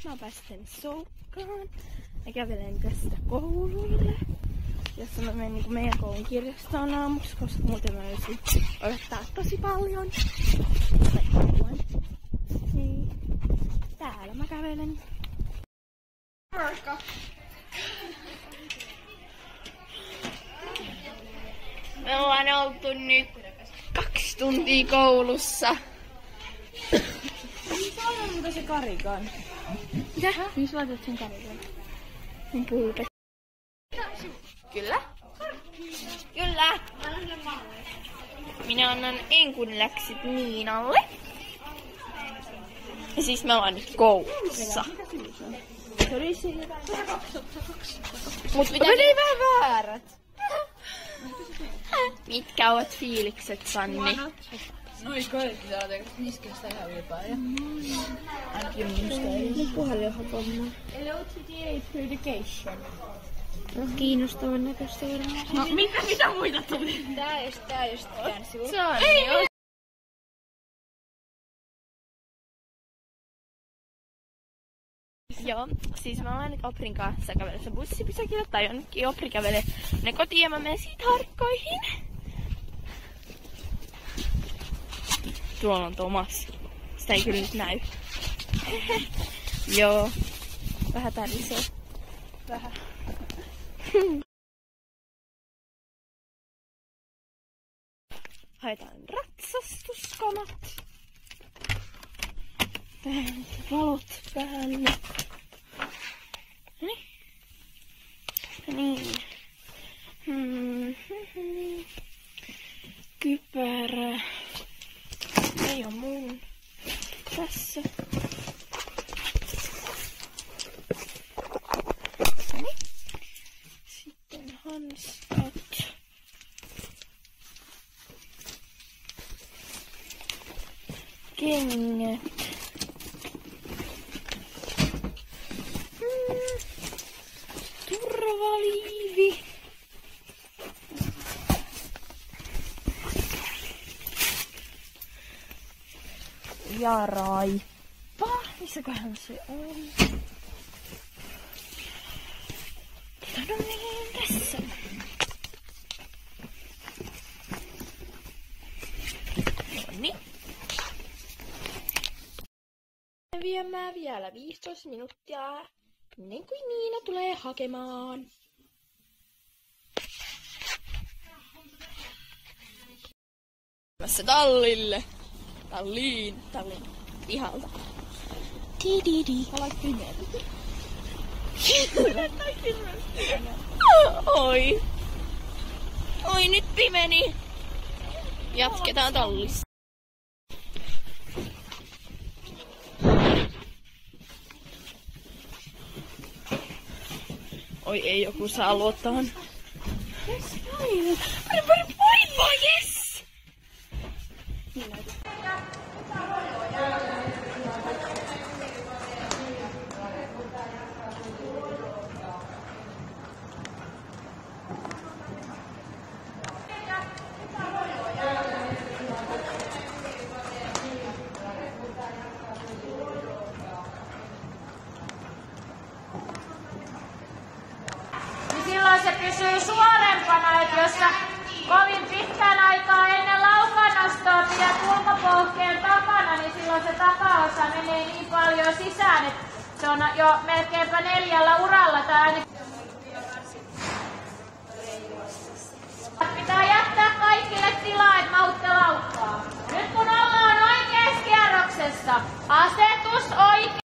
mä pääsen Soukkaan. Mä kävelen tästä koululle. Jossa mä menen niin meidän koulun kirjastoon aamuksi, koska muuten mä olisin odottaa tosi paljon. Niin, täällä mä kävelen. Me ollaan oltu nyt 2 tuntia koulussa. Missä on muuten se karikan? Mitä? Missä laitat sen karikan? Mun pulpet. Kyllä. Kyllä. Minä annan enkun läksyt Niinalle. Ja siis me ollaan nyt koulussa. Se oli siinä 2. Mut meni vähän väärät. Mitkä ovat fiilikset, Sanni? Noin kaikki saa tehdä niskestä ihan ylipää. Ainakin minusta ei. Nyt puhelin on pommaa. Hello today education. Kiinnostavan näköistä varmaan. No mitä muita tuli? Tää just kärsi. Sanni. Joo, siis mä olen nyt Oprin kanssa kävelyssä bussipysäkillä tai jonnekin. Opri kävelee ne kotiin ja mä menen siitä harkkoihin. Tuolla on Tomas. Sitä ei kyllä nyt näy. Joo. Vähän tärisee. Vähän. Haetaan ratsastuskamat. Valot päälle. Niin. Kypärä. Ei oo mun. Tässä. Noniin. Sitten hanskat. Kengät. Turvaliivi. Ja raippa. Missäköhän se on? No niin, tässä. Noniin. Viemään vielä 15 minuuttia ennen kuin Niina tulee hakemaan. Tallille. Tallin pihalta. Tididi. Olet pimeä. Oi. Oi, nyt pimeni. Jatketaan tallissa. Oi, ei joku saa luottaan. Pari, yes! Silloin se pysyy suorempana, että jos sä kovin pitkän aikaa ennen laukanastoa pidät ulkopohkeen takana, niin silloin se takaosa menee niin paljon sisään, että se on jo melkeinpä 4 uralla tai ainakin. Pitää jättää kaikille tilaa, että mautte laukkaa. Nyt kun ollaan oikeassa kierroksessa, asetus oikein.